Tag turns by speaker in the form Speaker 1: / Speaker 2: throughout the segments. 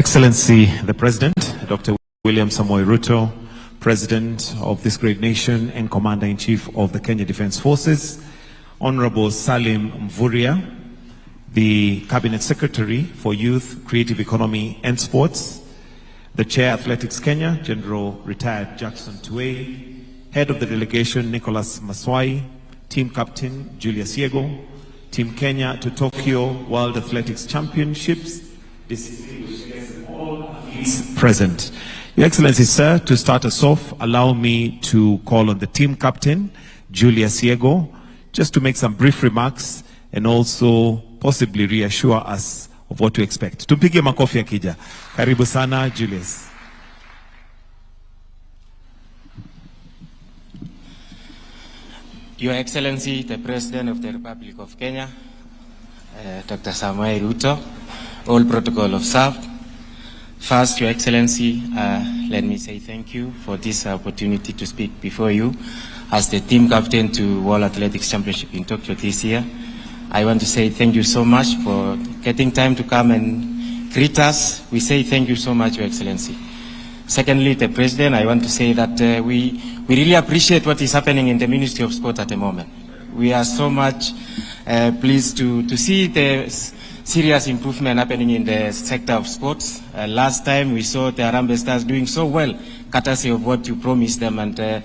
Speaker 1: Excellency the President, Dr. William Samoei Ruto, President of this great nation and Commander-in-Chief of the Kenya Defence Forces, Honorable Salim Mvurya, the Cabinet Secretary for Youth, Creative Economy and Sports, the Chair Athletics Kenya, General Retired Jackson Tuwei, Head of the Delegation Nicholas Maswai, Team Captain Julius Yego, Team Kenya to Tokyo World Athletics Championships, distinguished guests and all athletes present. Your Excellency, sir, to start us off, allow me to call on the Team Captain, Julius Yego, just to make some brief remarks and also possibly reassure us of what to expect. Tumpige makofi akija. Karibu sana, Julius.
Speaker 2: Your Excellency, the President of the Republic of Kenya, Dr. Samoei Ruto, all protocol observed. First, Your Excellency, let me say thank you for this opportunity to speak before you as the team captain to World Athletics Championship in Tokyo this year. I want to say thank you so much for getting time to come and greet us. We say thank you so much, Your Excellency. Secondly, the President, I want to say that we really appreciate what is happening in the Ministry of Sport at the moment. We are so much pleased to see the serious improvement happening in the sector of sports. Last time we saw the Harambee Stars doing so well, courtesy of what you promised them. And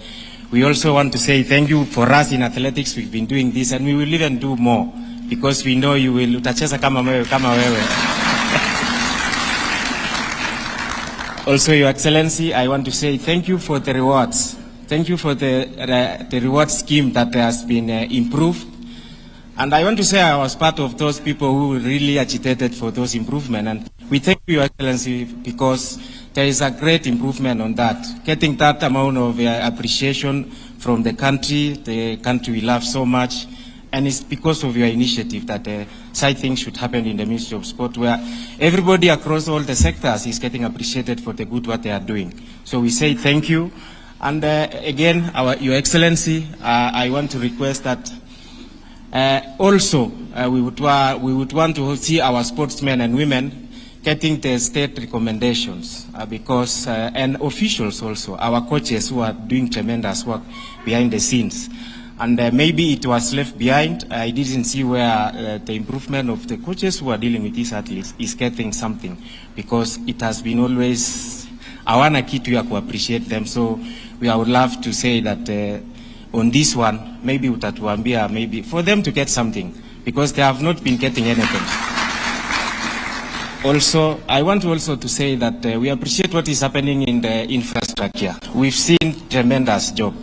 Speaker 2: we also want to say thank you for us in athletics. We've been doing this and we will even do more because we know you will. Utacheza kama wewe. Also, Your Excellency, I want to say thank you for the rewards. Thank you for the reward scheme that has been improved. And I want to say I was part of those people who really agitated for those improvements. And we thank you, Your Excellency, because there is a great improvement on that. Getting that amount of appreciation from the country we love so much. And it's because of your initiative that such things should happen in the Ministry of Sport, where everybody across all the sectors is getting appreciated for the good what they are doing. So we say thank you. And again, Your Excellency, I want to request that also we would want to see our sportsmen and women getting the state recommendations because and officials also, our coaches who are doing tremendous work behind the scenes. And maybe it was left behind. I didn't see where the improvement of the coaches who are dealing with these athletes is getting something, because it has been always awana kitu ya ku appreciate them. So we would love to say that on this one, maybe utatuambia maybe for them to get something, because they have not been getting anything. Also, I want also to say that we appreciate what is happening in the infrastructure. We've seen tremendous job.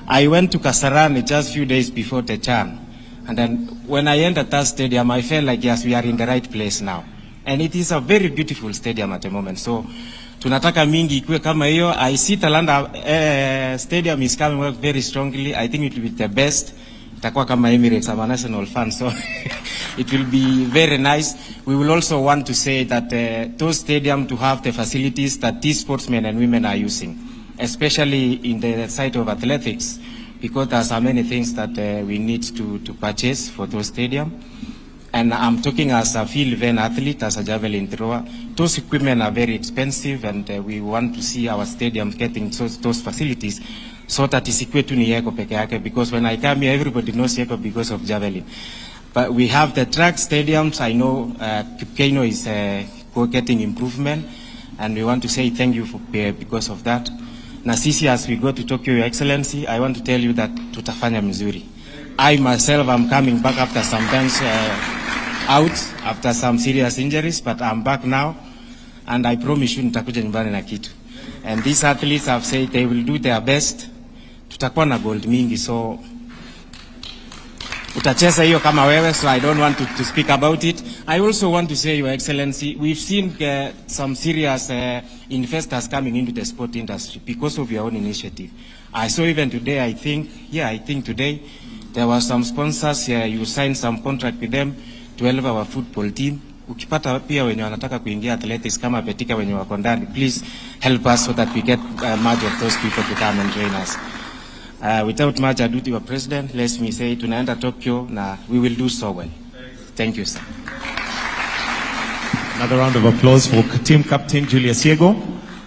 Speaker 2: I went to Kasarani just a few days before the Chan, and then when I entered that stadium, I felt like, yes, we are in the right place now. And it is a very beautiful stadium at the moment. So, tunataka mingi ikuwe kama hiyo. I see Talanda Stadium is coming work very strongly. I think it will be the best. Itakuwa kama Emirates, I'm a national fan, so it will be very nice. We will also want to say that those stadiums to have the facilities that these sportsmen and women are using, especially in the side of athletics, because there are so many things that we need to purchase for those stadiums. And I'm talking as a field event athlete, as a javelin thrower. Those equipment are very expensive, and we want to see our stadiums getting those facilities so that isikwe tu ni Yeko peke yake, because when I come here, everybody knows Yeko because of javelin. But we have the track stadiums. I know Kipkeino is getting improvement, and we want to say thank you for because of that. Na sisi, as we go to Tokyo, Your Excellency, I want to tell you that tutafanya mzuri. I myself am coming back after some times out, after some serious injuries, but I'm back now, and I promise you nitakuja nyumbani na kitu. And these athletes have said they will do their best. Tutakuwa na gold mingi, so utacheza hiyo kama wewe, so I don't want to speak about it. I also want to say, Your Excellency, we've seen some serious investors coming into the sport industry because of your own initiative. I saw even today, I think today, there were some sponsors here, you signed some contract with them to help our football team. Ukipata pia wenye wanataka kuingia athletics kama Betika wenye wako ndani, please help us so that we get much of those people to come and join us. Without much ado, Your President, let me say, tunaenda Tokyo na we will do so well. Thank you, sir.
Speaker 1: Another round of applause for team captain Julius Yego.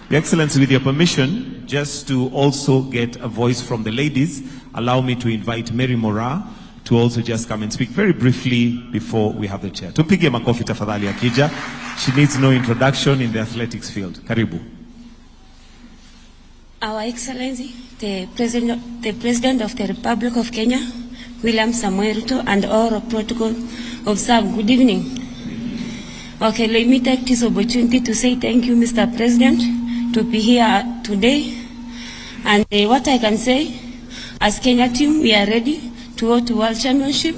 Speaker 1: Your Excellency, with your permission, just to also get a voice from the ladies, allow me to invite Mary Mora to also just come and speak very briefly before we have the chair. Tupige makofi tafadhali akija. She needs no introduction in the athletics field. Karibu.
Speaker 3: Our Excellency, the President of the Republic of Kenya, William Samoei Ruto, and all protocol observed. Good evening. Okay, let me take this opportunity to say thank you, Mr. President, to be here today. And what I can say, as Kenya team, we are ready to go to World Championship,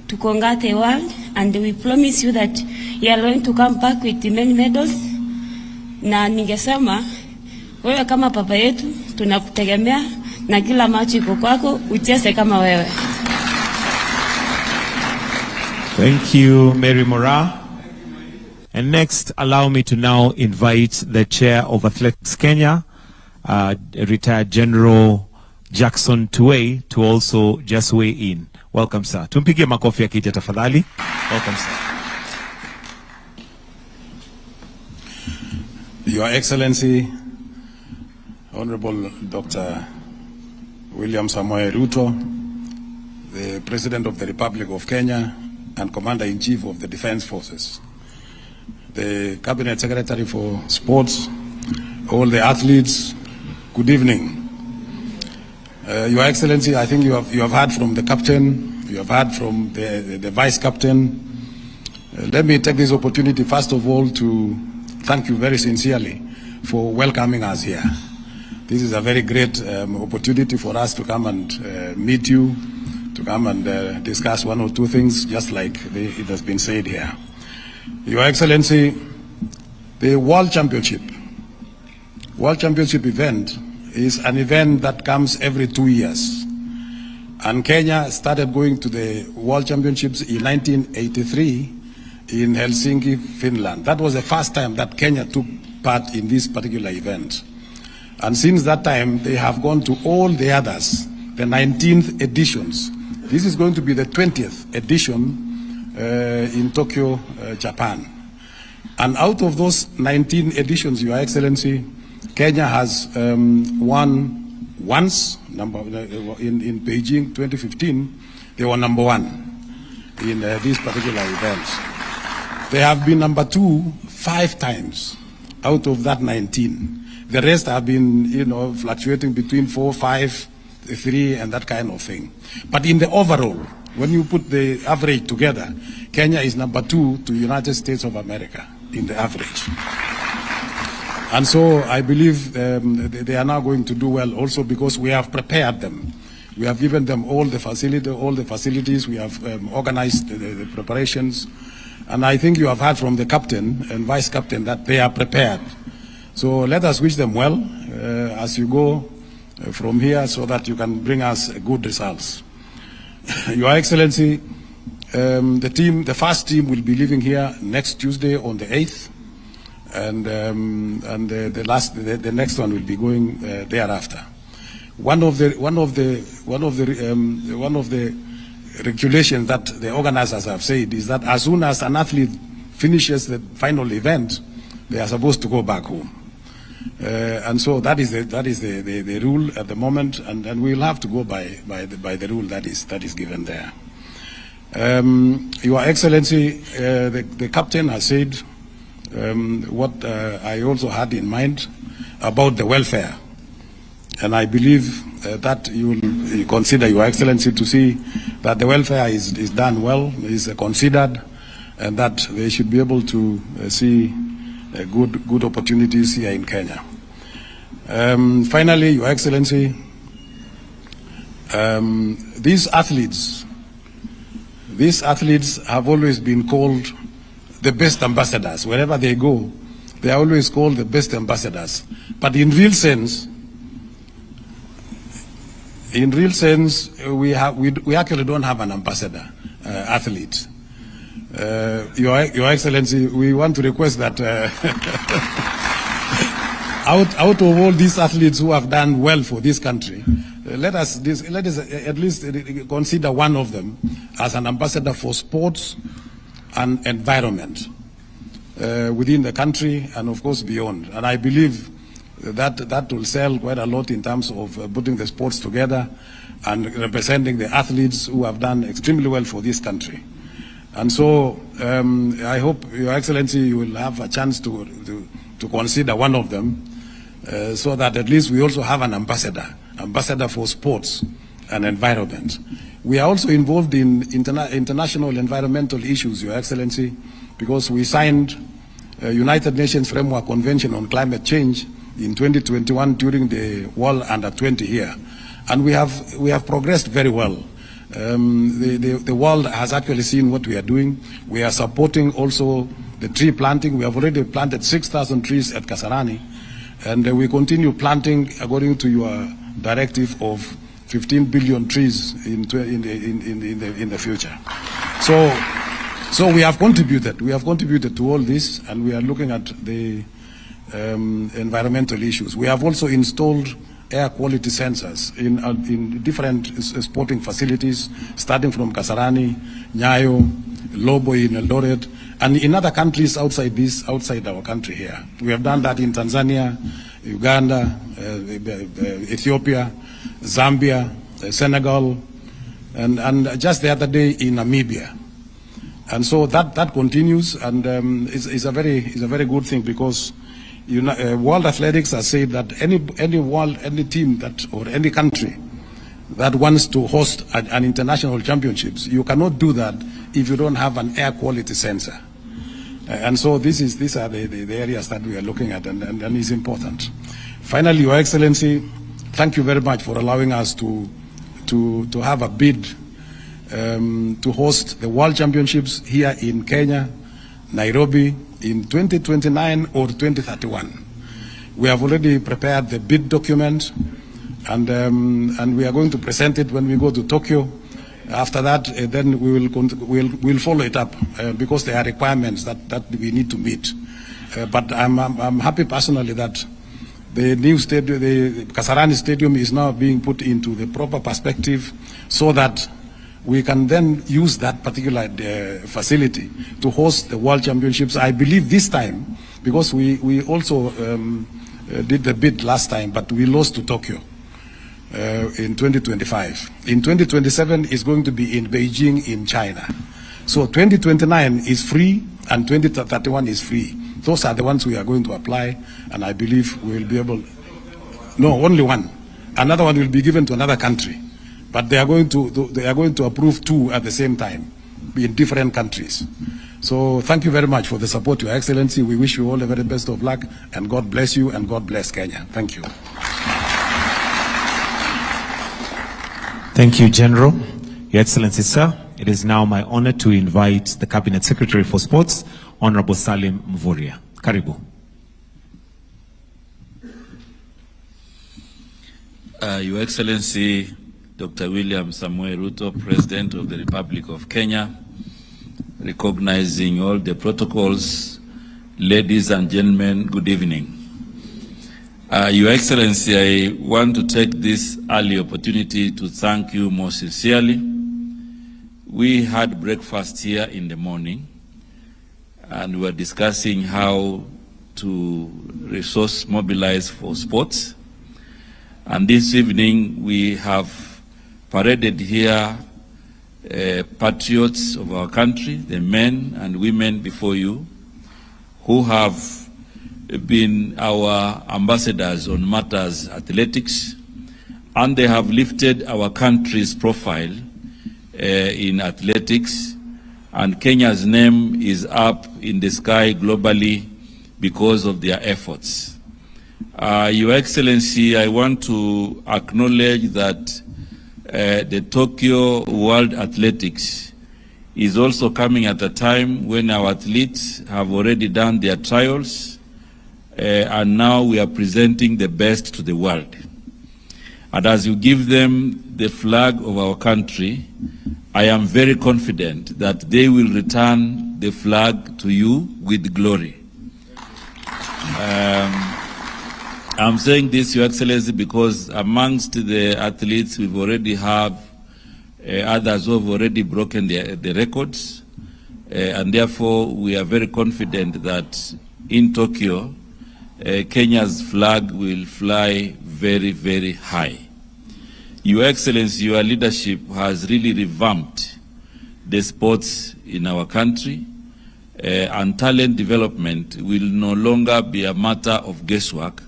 Speaker 3: to conquer the world, and we promise you that we are going to come back with many medals. Na ningesema, wewe kama papa yetu, tunakutegemea, na kila machi iko kwako, ucheze kama wewe.
Speaker 1: Thank you, Mary Mora. And next, allow me to now invite the chair of Athletics Kenya, retired General Jackson Tuwei, to also just weigh in. Welcome, sir. Tumpige makofi akija tafadhali. Welcome, sir.
Speaker 4: Your Excellency, Honorable Dr. William Samoei Ruto, the President of the Republic of Kenya and Commander-in-Chief of the Defense Forces, the Cabinet Secretary for Sports, all the athletes, good evening. Your Excellency, I think you have heard from the captain, you have heard from the vice captain. Let me take this opportunity, first of all, to thank you very sincerely for welcoming us here. This is a very great opportunity for us to come and meet you, to come and discuss one or two things, just like it has been said here. Your Excellency, the World Championship event is an event that comes every 2 years. And Kenya started going to the World Championships in 1983 in Helsinki, Finland. That was the first time that Kenya took part in this particular event. And since that time, they have gone to all the others, the 19th editions. This is going to be the 20th edition in Tokyo, Japan. And out of those 19 editions, Your Excellency, Kenya has won once, in Beijing 2015, they were number one in these particular events. They have been number 2 5 times out of that 19. The rest have been, fluctuating between 4, 5, 3, and that kind of thing. But in the overall, when you put the average together, Kenya is number 2 to United States of America in the average. And so I believe they are now going to do well also because we have prepared them. We have given them all the facilities. We have organized the preparations. And I think you have heard from the captain and vice captain that they are prepared. So let us wish them well as you go from here so that you can bring us good results. Your Excellency, the first team will be leaving here next Tuesday on the 8th, and the next one will be going thereafter. One of the regulations that the organizers have said is that as soon as an athlete finishes the final event, they are supposed to go back home. And so that is the rule at the moment, and we'll have to go by the rule that is given there. Your Excellency, the captain has said what I also had in mind about the welfare, and I believe that you will consider, Your Excellency, to see that the welfare is done well, is considered, and that they should be able to see good opportunities here in Kenya. Finally, Your Excellency, these athletes have always been called the best ambassadors. Wherever they go, they are always called the best ambassadors. But in real sense, we actually don't have an ambassador athlete. Your Excellency, we want to request that out of all these athletes who have done well for this country, let us at least consider one of them as an ambassador for sports and environment. within the country and of course beyond. And I believe that will sell quite a lot in terms of putting the sports together and representing the athletes who have done extremely well for this country. And so I hope, Your Excellency, you will have a chance to consider one of them so that at least we also have an ambassador for sports and environment. We are also involved in international environmental issues, Your Excellency, because we signed a United Nations Framework Convention on Climate Change in 2021 during the World Under-20 here. And we have progressed very well. The world has actually seen what we are doing. We are supporting also the tree planting. We have already planted 6,000 trees at Kasarani, and we continue planting according to your directive of 15 billion trees in the future. So we have contributed. We have contributed to all this, and we are looking at the environmental issues. We have also installed air quality sensors in different sporting facilities, starting from Kasarani, Nyayo, Lobo in Eldoret, and in other countries outside our country here. We have done that in Tanzania, Uganda, Ethiopia, Zambia, Senegal, and just the other day in Namibia. And so that continues, and is a very good thing, because World Athletics has said that any team or any country that wants to host an international championships, you cannot do that if you don't have an air quality sensor. And so these are the areas that we are looking at, and is important. Finally, Your Excellency, thank you very much for allowing us to have a bid to host the World Championships here in Kenya, Nairobi, in 2029 or 2031. We have already prepared the bid document, and we are going to present it when we go to Tokyo. After that, then we'll follow it up because there are requirements that we need to meet. But I'm happy personally that the new stadium, the Kasarani Stadium, is now being put into the proper perspective, so that we can then use that particular facility to host the World Championships. I believe this time, because we also did the bid last time, but we lost to Tokyo in 2025. In 2027 is going to be in Beijing in China. So 2029 is free and 2031 is free. Those are the ones we are going to apply, and I believe we will be able. No, only one. Another one will be given to another country. But they are going to approve two at the same time in different countries. So thank you very much for the support, Your Excellency. We wish you all the very best of luck, and God bless you, and God bless Kenya. Thank you.
Speaker 1: Thank you, General. Your Excellency, sir, it is now my honor to invite the Cabinet Secretary for Sports, Honorable Salim Mvurya. Karibu.
Speaker 5: Your Excellency, Dr. William Samoei Ruto, President of the Republic of Kenya, recognizing all the protocols, ladies and gentlemen, good evening. Your Excellency, I want to take this early opportunity to thank you most sincerely. We had breakfast here in the morning, and we were discussing how to resource mobilize for sports. And this evening we have paraded here patriots of our country, the men and women before you, who have been our ambassadors on matters athletics, and they have lifted our country's profile in athletics, and Kenya's name is up in the sky globally because of their efforts. Your Excellency, I want to acknowledge that the Tokyo World Athletics is also coming at a time when our athletes have already done their trials, and now we are presenting the best to the world. And as you give them the flag of our country, I am very confident that they will return the flag to you with glory. I'm saying this, Your Excellency, because amongst the athletes we already have others who have already broken the records. and therefore we are very confident that in Tokyo, Kenya's flag will fly very, very high. Your Excellency, your leadership has really revamped the sports in our country, and talent development will no longer be a matter of guesswork.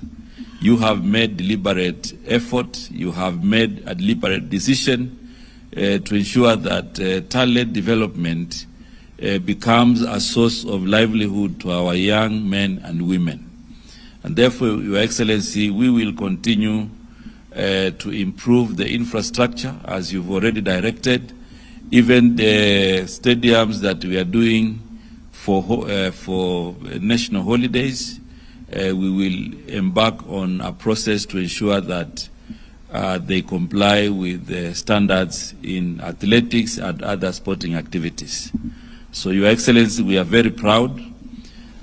Speaker 5: You have made deliberate effort, you have made a deliberate decision to ensure that talent development becomes a source of livelihood to our young men and women. And therefore, Your Excellency, we will continue to improve the infrastructure as you've already directed. Even the stadiums that we are doing for national holidays, we will embark on a process to ensure that they comply with the standards in athletics and other sporting activities. So, Your Excellency, we are very proud,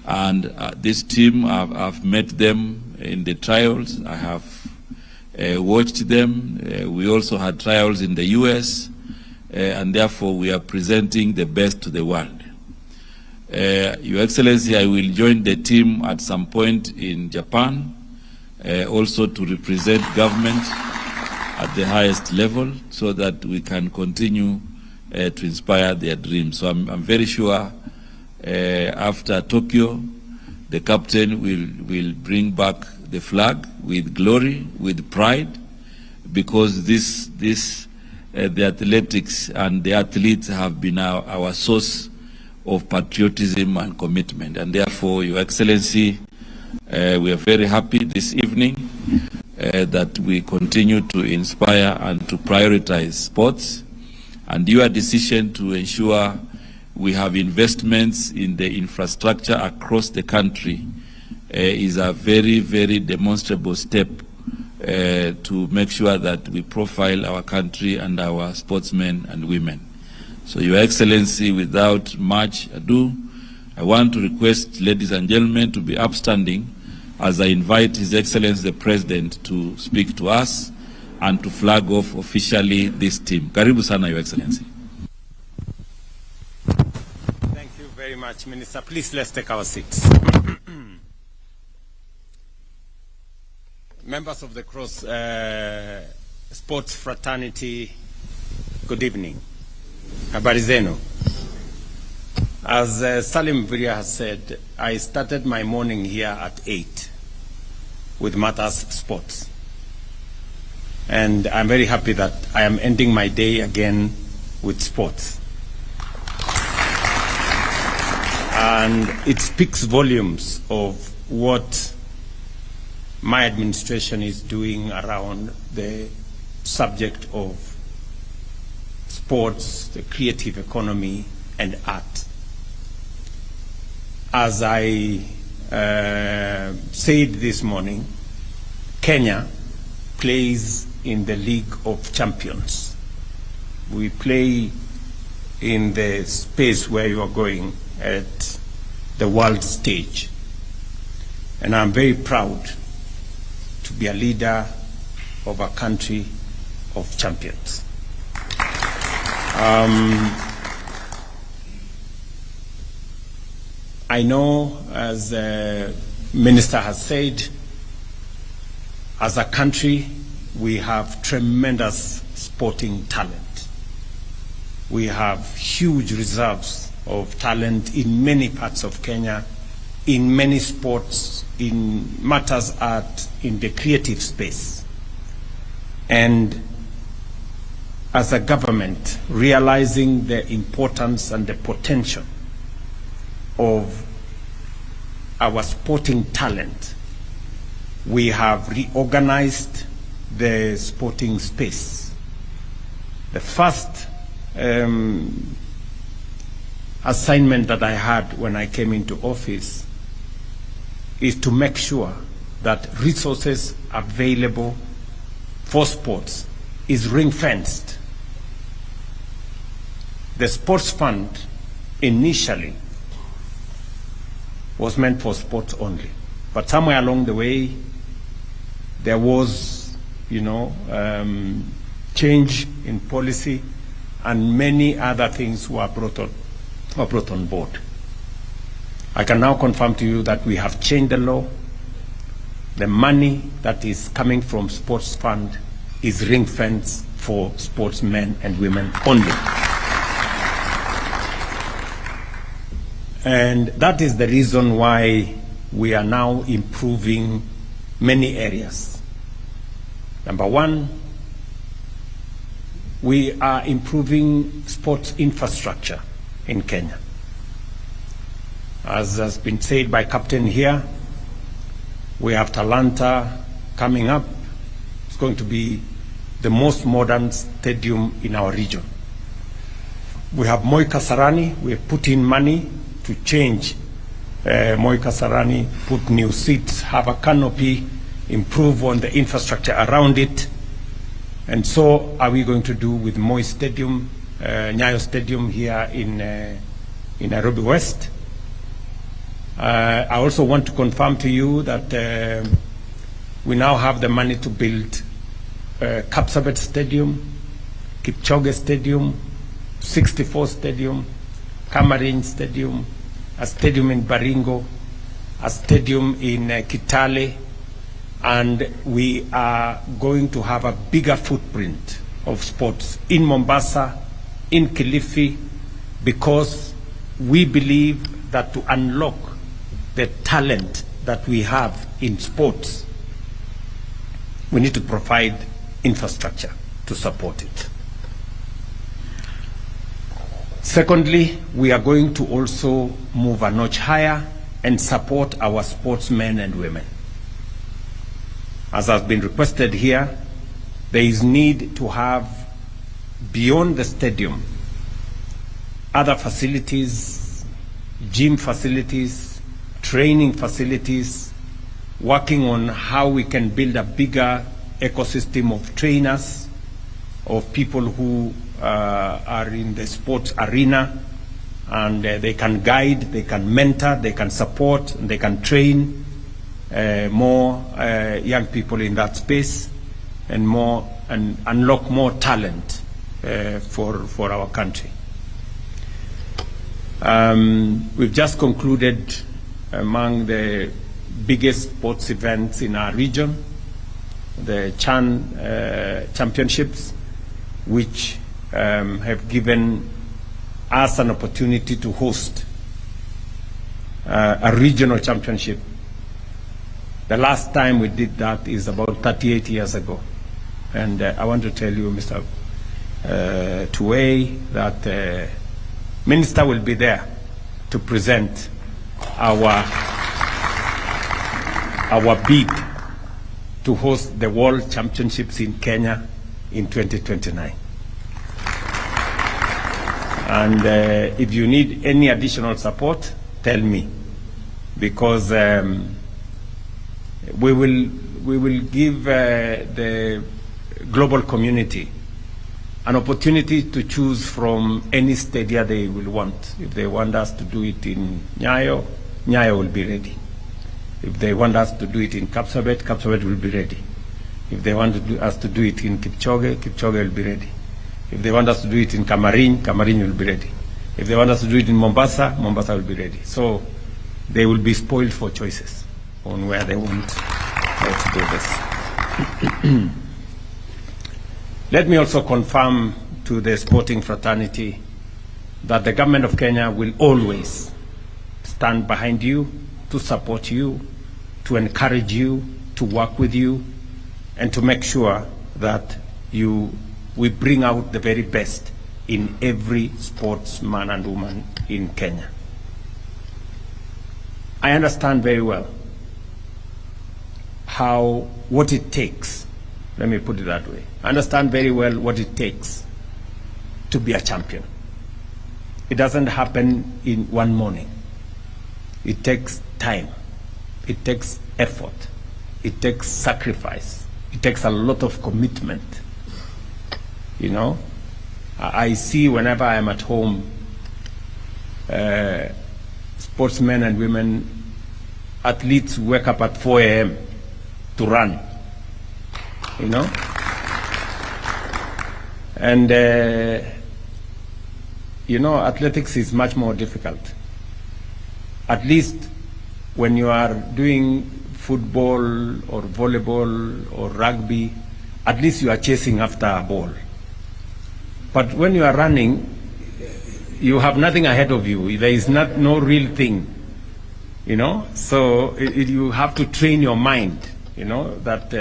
Speaker 5: and this team, I've met them in the trials. I have watched them. We also had trials in the US, and therefore we are presenting the best to the world. Your Excellency, I will join the team at some point in Japan, also to represent government at the highest level so that we can continue to inspire their dreams. So I'm very sure after Tokyo, the captain will bring back the flag with glory, with pride, because the athletics and the athletes have been our source of patriotism and commitment. And therefore, Your Excellency, we are very happy this evening that we continue to inspire and to prioritize sports. And your decision to ensure we have investments in the infrastructure across the country is a very, very demonstrable step to make sure that we profile our country and our sportsmen and women. So, Your Excellency, without much ado, I want to request, ladies and gentlemen, to be upstanding as I invite His Excellency the President to speak to us and to flag off officially this team. Karibu sana, Your Excellency.
Speaker 6: Thank you very much, Minister. Please, let's take our seats. Members of the Cross Sports Fraternity, good evening. Habari zenu. As Salim Mvurya has said, I started my morning here at 8 with Matters Sports. And I'm very happy that I am ending my day again with sports. And it speaks volumes of what my administration is doing around the subject of sports, the creative economy, and art. As I said this morning, Kenya plays in the League of Champions. We play in the space where you are going at the world stage. And I'm very proud to be a leader of a country of champions. I know, as the Minister has said, as a country, we have tremendous sporting talent. We have huge reserves of talent in many parts of Kenya, in many sports, in matters art, in the creative space. And as a government, realizing the importance and the potential of our sporting talent, we have reorganized the sporting space. The first assignment that I had when I came into office is to make sure that resources available for sports is ring-fenced. The sports fund initially was meant for sports only, but somewhere along the way there was, change in policy, and many other things were brought on were brought on board. I can now confirm to you that we have changed the law. The money that is coming from sports fund is ring-fenced for sportsmen and women only. And that is the reason why we are now improving many areas. Number one, we are improving sports infrastructure in Kenya. As has been said by Captain here, we have Talanta coming up. It's going to be the most modern stadium in our region. We have Moi Kasarani. We have put in money to change Moi Kasarani, put new seats, have a canopy, improve on the infrastructure around it. And so are we going to do with Moi Stadium, Nyayo Stadium here in Nairobi West. I also want to confirm to you that we now have the money to build Kapsabet Stadium, Kipchoge Stadium, 64 Stadium, Kamarin Stadium, a stadium in Baringo, a stadium in Kitale, and we are going to have a bigger footprint of sports in Mombasa, in Kilifi, because we believe that to unlock the talent that we have in sports, we need to provide infrastructure to support it. Secondly, we are going to also move a notch higher and support our sportsmen and women. As has been requested here, there is need to have, beyond the stadium, other facilities, gym facilities, training facilities, working on how we can build a bigger ecosystem of trainers, of people who are in the sports arena, and they can guide, they can mentor, they can support, and they can train more young people in that space, and unlock more talent for our country. We've just concluded among the biggest sports events in our region, the CHAN Championships, which have given us an opportunity to host a regional championship. The last time we did that is about 38 years ago. And I want to tell you, Mr. Tuwei, that the Minister will be there to present our bid to host the World Championships in Kenya in 2029. And if you need any additional support, tell me, because we will give the global community an opportunity to choose from any stadia they will want. If they want us to do it in Nyayo, Nyayo will be ready. If they want us to do it in Kapsabet, Kapsabet will be ready. If they want us to do it in Kipchoge, Kipchoge will be ready. If they want us to do it in Kamarin, Kamarin will be ready. If they want us to do it in Mombasa, Mombasa will be ready. So they will be spoiled for choices on where they want to do this. Let me also confirm to the sporting fraternity that the government of Kenya will always stand behind you, to support you, to encourage you, to work with you, and to make sure that we bring out the very best in every sportsman and woman in Kenya. I understand very well what it takes. Let me put it that way. I understand very well what it takes to be a champion. It doesn't happen in one morning. It takes time. It takes effort. It takes sacrifice. It takes a lot of commitment. You know, I see whenever I'm at home, sportsmen and women, athletes wake up at 4 a.m. to run. You know, and you know, athletics is much more difficult. At least when you are doing football or volleyball or rugby, at least you are chasing after a ball. But when you are running, you have nothing ahead of you. There is no real thing, you know. So you have to train your mind, you know, that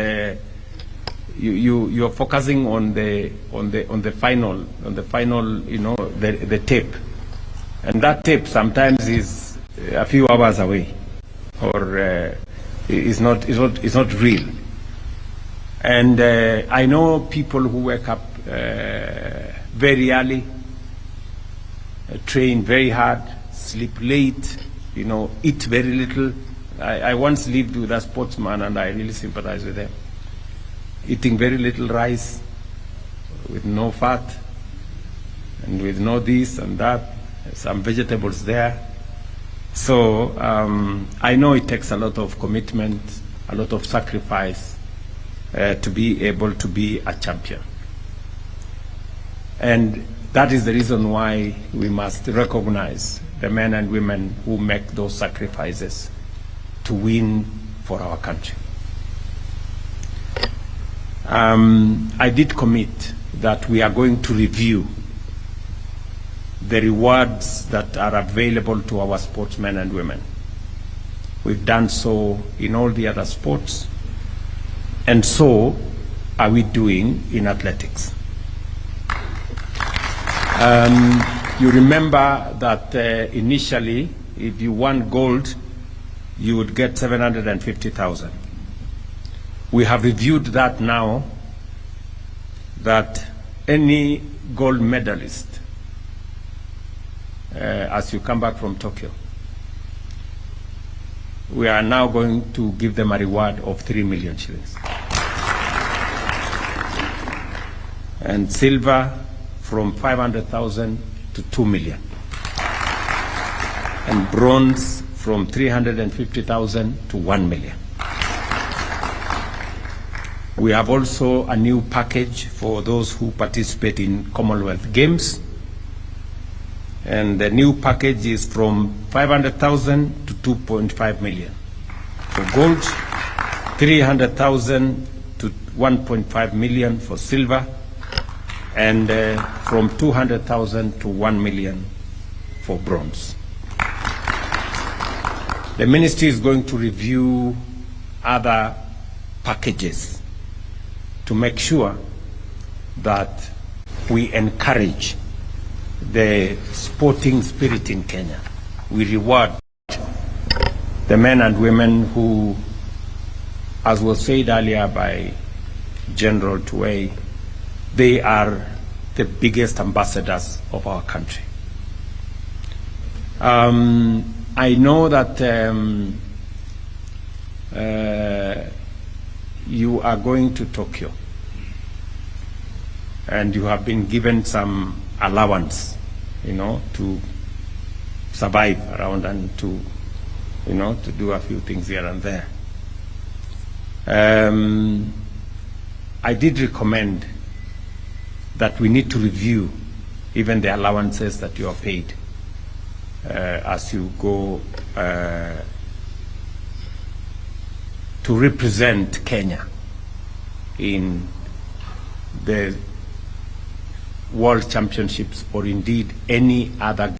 Speaker 6: you are focusing on the final, you know, the tape, and that tape sometimes is a few hours away, or is not real. And I know people who wake up very early, train very hard, sleep late, you know, eat very little. I once lived with a sportsman, and I really sympathize with them. Eating very little rice, with no fat, and with no this and that, some vegetables there. So I know it takes a lot of commitment, a lot of sacrifice to be able to be a champion. And that is the reason why we must recognize the men and women who make those sacrifices to win for our country. I did commit that we are going to review the rewards that are available to our sportsmen and women. We've done so in all the other sports, and so are we doing in athletics. You remember that initially, if you won gold, you would get 750,000. We have reviewed that now, that any gold medalist, as you come back from Tokyo, we are now going to give them a reward of 3 million shillings. And silver from 500,000 to 2 million. And bronze from 350,000 to 1 million. We have also a new package for those who participate in Commonwealth Games. And the new package is from 500,000 to 2.5 million. For gold, 300,000 to 1.5 million for silver, and from 200,000 to 1 million for bronze. The ministry is going to review other packages to make sure that we encourage the sporting spirit in Kenya. We reward the men and women who, as was said earlier by General Tuwei, they are the biggest ambassadors of our country. I know that you are going to Tokyo, and you have been given some allowance, you know, to survive around and to, you know, to do a few things here and there. I did recommend that we need to review even the allowances that you are paid as you go to represent Kenya in the World Championships or indeed any other